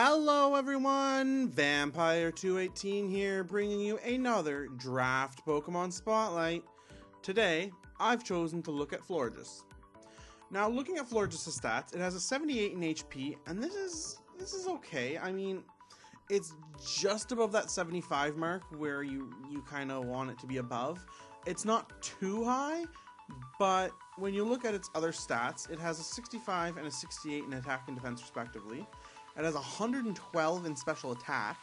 Hello everyone, Vampire218 here, bringing you another Draft Pokemon Spotlight. Today, I've chosen to look at Florges. Now, looking at Florges' stats, it has a 78 in HP, and this is okay. I mean, it's just above that 75 mark where you kind of want it to be above. It's not too high, but when you look at its other stats, it has a 65 and a 68 in attack and defense respectively. It has 112 in special attack,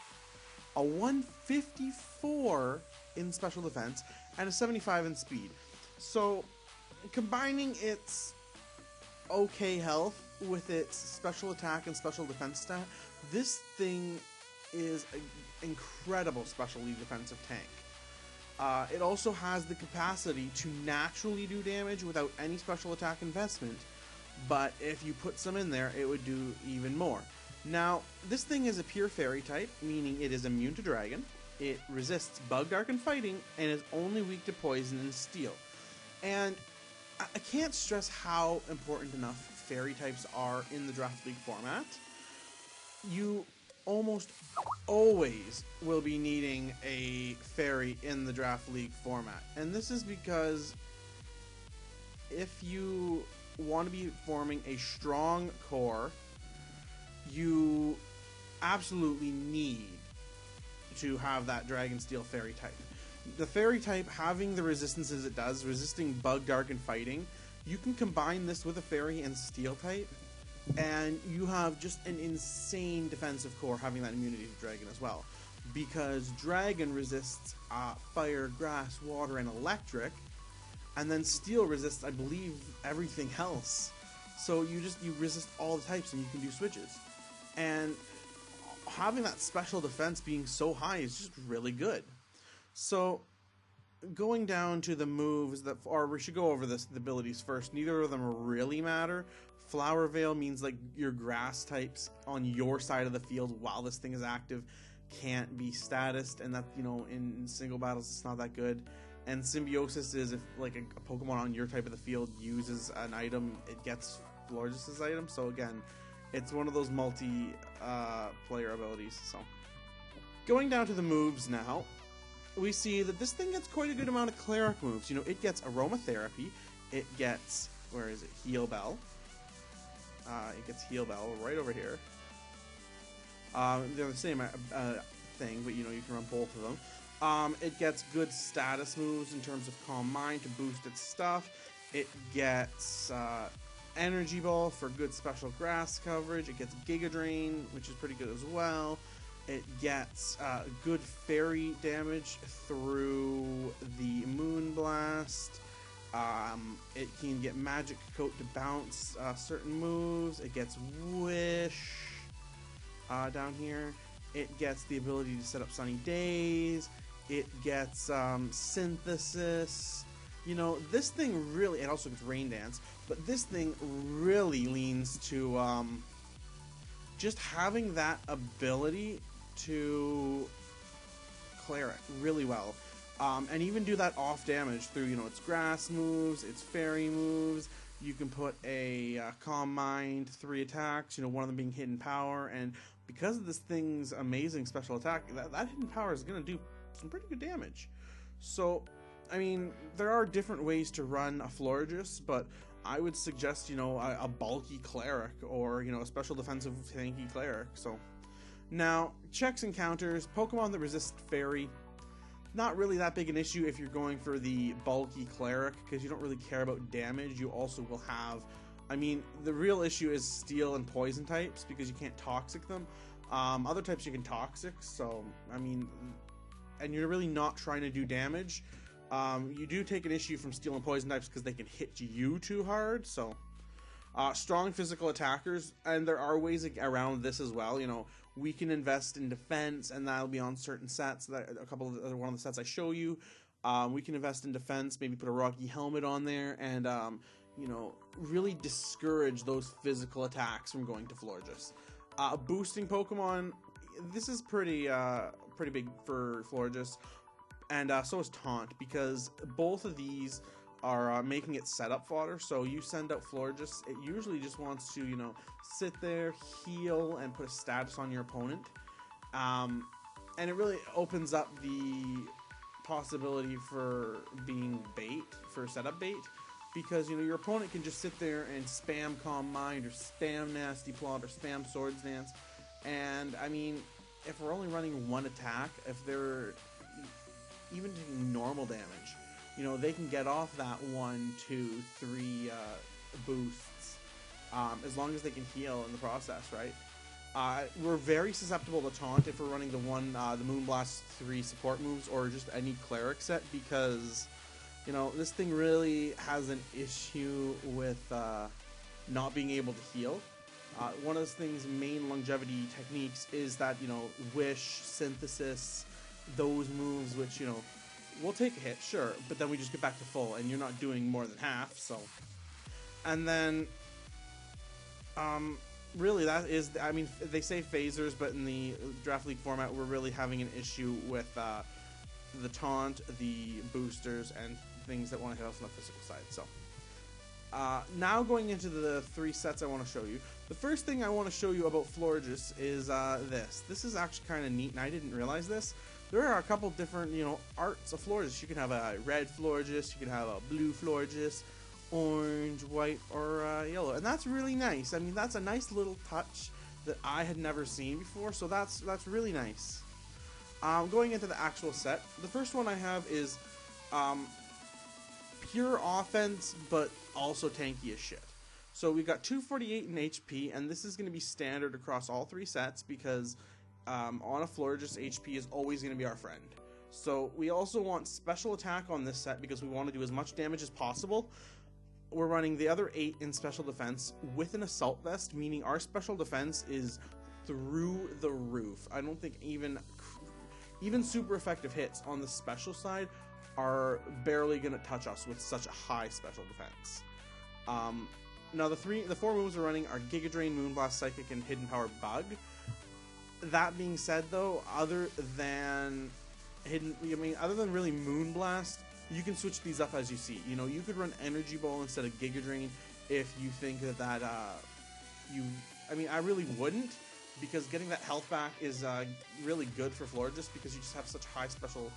a 154 in special defense, and a 75 in speed. So, combining its okay health with its special attack and special defense stat, this thing is an incredible specialty defensive tank. It also has the capacity to naturally do damage without any special attack investment, but if you put some in there, it would do even more. Now, this thing is a pure fairy type, meaning it is immune to dragon, it resists bug, dark, and fighting, and is only weak to poison and steel. And I can't stress how important enough fairy types are in the Draft League format. You almost always will be needing a fairy in the Draft League format. And this is because if you want to be forming a strong core, you absolutely need to have that Dragon Steel fairy type. The fairy type, having the resistances it does, resisting bug, dark, and fighting, you can combine this with a fairy and steel type, and you have just an insane defensive core having that immunity to dragon as well. Because dragon resists fire, grass, water, and electric, and then steel resists, I believe, everything else. So you resist all the types and you can do switches. And having that special defense being so high is just really good. So going down to the moves that, or we should go over the abilities first. Neither of them really matter. Flower Veil means like your grass types on your side of the field while this thing is active can't be statused, and that, you know, in single battles it's not that good. And Symbiosis is if like a Pokemon on your type of the field uses an item, it gets Florges' item. So again, it's one of those multi-player abilities. So, going down to the moves now, we see that this thing gets quite a good amount of cleric moves. You know, it gets Aromatherapy, it gets, where is it, Heal Bell. It gets Heal Bell right over here. They're the same thing, but you know, you can run both of them. It gets good status moves in terms of Calm Mind to boost its stuff. It gets Energy Ball for good special grass coverage. It gets Giga Drain, which is pretty good as well. It gets good fairy damage through the Moon Blast. It can get Magic Coat to bounce certain moves. It gets Wish down here. It gets the ability to set up Sunny Days. It gets Synthesis. You know, this thing really, it also gets Rain Dance, but this thing really leans to just having that ability to cleric really well. And even do that off damage through, you know, its grass moves, its fairy moves. You can put a Calm Mind, 3 attacks, you know, one of them being Hidden Power, and because of this thing's amazing special attack, that Hidden Power is going to do some pretty good damage. So, I mean, there are different ways to run a Florges, but I would suggest, you know, a bulky cleric or, you know, a special defensive tanky cleric. So, now, checks and counters, Pokemon that resist fairy, not really that big an issue if you're going for the bulky cleric, because you don't really care about damage. You also will have, I mean, the real issue is steel and poison types, because you can't toxic them. Other types you can toxic, so, I mean, and you're really not trying to do damage. You do take an issue from steel and poison types because they can hit you too hard, so. Strong physical attackers, and there are ways around this as well. You know, we can invest in defense, and that'll be on certain sets. That one of the sets I show you. We can invest in defense, maybe put a Rocky Helmet on there, and you know, really discourage those physical attacks from going to Florges. Boosting Pokemon, this is pretty big for Florges. And so is Taunt, because both of these are making it setup fodder. So you send out Florges, it usually just wants to, you know, sit there, heal, and put a status on your opponent. And it really opens up the possibility for being bait, for setup bait, because, you know, your opponent can just sit there and spam Calm Mind or spam Nasty Plot or spam Swords Dance. And I mean, if we're only running one attack, if they're even taking normal damage, you know, they can get off that 1, 2, 3 boosts, as long as they can heal in the process, right? We're very susceptible to taunt if we're running the Moonblast 3 support moves or just any cleric set, because, you know, this thing really has an issue with not being able to heal. One of this thing's main longevity techniques is that, you know, Wish, Synthesis, those moves, which, you know, we'll take a hit, sure, but then we just get back to full, and you're not doing more than half, so. And then, really, that is, I mean, they say phasers, but in the Draft League format, we're really having an issue with the taunt, the boosters, and things that want to hit us on the physical side. So, now going into the 3 sets I want to show you. The first thing I want to show you about Florges is this. This is actually kind of neat, and I didn't realize this. There are a couple different, you know, arts of Florges. You can have a red Florges, you can have a blue Florges, orange, white, or yellow, and that's really nice. I mean, that's a nice little touch that I had never seen before, so that's really nice. Going into the actual set, the first one I have is pure offense, but also tanky as shit. So we've got 248 in HP, and this is going to be standard across all 3 sets because on a Florges, HP is always going to be our friend. So we also want special attack on this set because we want to do as much damage as possible. We're running the other 8 in special defense with an assault vest, meaning our special defense is through the roof. I don't think even super effective hits on the special side are barely going to touch us with such a high special defense. Now the 4 moves we're running are Giga Drain, Moonblast, Psychic, and Hidden Power Bug. That being said, though, other than really Moonblast, you can switch these up as you see. You know, you could run Energy Ball instead of Giga Drain if you think that I really wouldn't, because getting that health back is really good for Florges because you just have such high special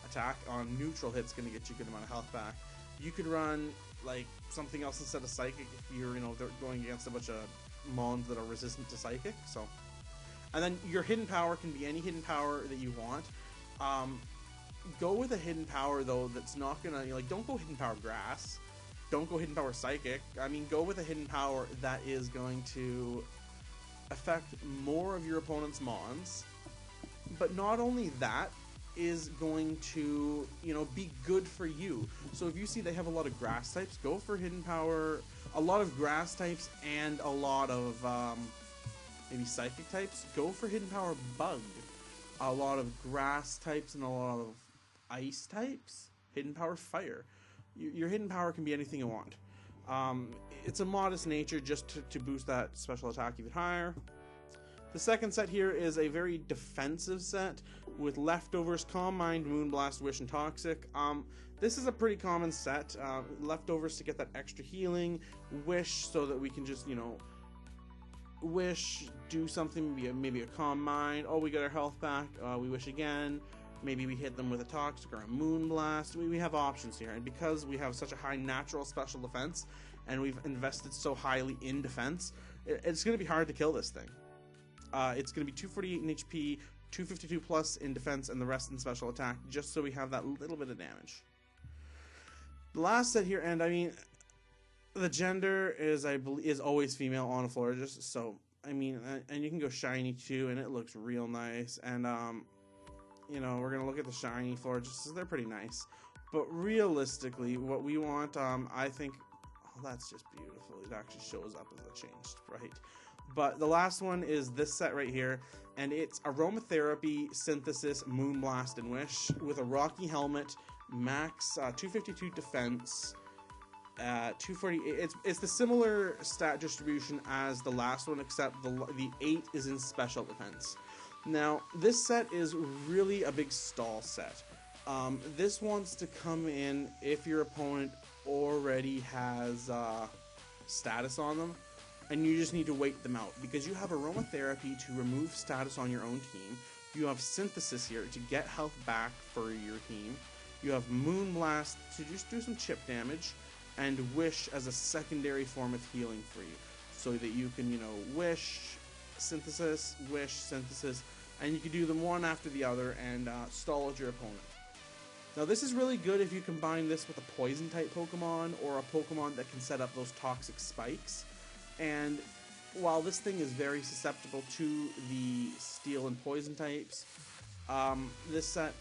attack on neutral hits, going to get you a good amount of health back. You could run like something else instead of Psychic if you're, you know, going against a bunch of mons that are resistant to Psychic. So, and then your hidden power can be any hidden power that you want. Go with a hidden power though that's not gonna, you know, like, don't go hidden power Grass, don't go hidden power Psychic. I mean, go with a hidden power that is going to affect more of your opponent's mons, but not only that, is going to, you know, be good for you. So if you see they have a lot of grass types, go for hidden power, a lot of grass types and a lot of maybe psychic types, go for hidden power Bug. A lot of grass types and a lot of ice types, hidden power Fire. Your hidden power can be anything you want. It's a modest nature just to boost that special attack even higher. The second set here is a very defensive set with Leftovers, Calm Mind, Moonblast, Wish, and Toxic. This is a pretty common set. Leftovers to get that extra healing, Wish so that we can just, you know, Wish, do something, maybe a Calm Mind, oh, we got our health back, we Wish again, maybe we hit them with a Toxic or a Moonblast. We have options here, and because we have such a high natural special defense, and we've invested so highly in defense, it's going to be hard to kill this thing. It's going to be 248 in HP, 252 plus in defense, and the rest in special attack, just so we have that little bit of damage. The last set here, and I mean, the gender is, I believe, is always female on a Florges, so, I mean, and you can go shiny too, and it looks real nice, and, you know, we're going to look at the shiny Florges, they're pretty nice, but realistically, what we want, I think, oh, that's just beautiful, it actually shows up as a changed, right? But the last one is this set right here, and it's Aromatherapy, Synthesis, Moonblast, and Wish with a Rocky Helmet, max 252 defense, 240. It's the similar stat distribution as the last one, except the 8 is in special defense. Now, this set is really a big stall set. This wants to come in if your opponent already has status on them, and you just need to wait them out because you have aromatherapy to remove status on your own team. You have synthesis here to get health back for your team. You have Moonblast to just do some chip damage, and Wish as a secondary form of healing for you, so that you can, Wish, Synthesis, and you can do them one after the other and stall out your opponent. Now this is really good if you combine this with a poison type Pokemon or a Pokemon that can set up those toxic spikes. And while this thing is very susceptible to the steel and poison types, this set,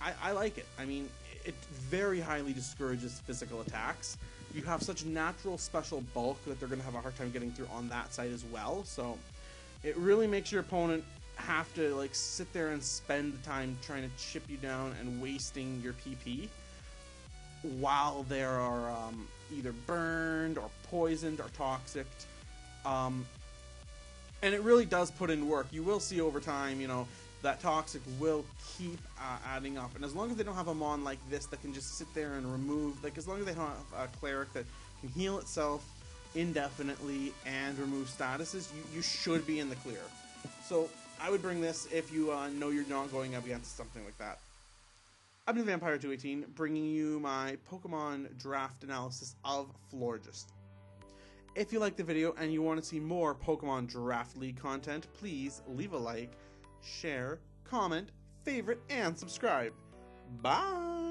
I like it. I mean, it very highly discourages physical attacks. You have such natural special bulk that they're going to have a hard time getting through on that side as well. So it really makes your opponent have to sit there and spend the time trying to chip you down and wasting your PP while they are either burned or poisoned or toxic. And it really does put in work. You will see over time, that toxic will keep adding up. And as long as they don't have a mon like this that can just sit there and remove, as long as they don't have a cleric that can heal itself indefinitely and remove statuses, you should be in the clear. So I would bring this if you know you're not going up against something like that. I've been Vampire218, bringing you my Pokemon draft analysis of Florges. If you liked the video and you want to see more Pokemon Draft League content, please leave a like, share, comment, favorite, and subscribe. Bye!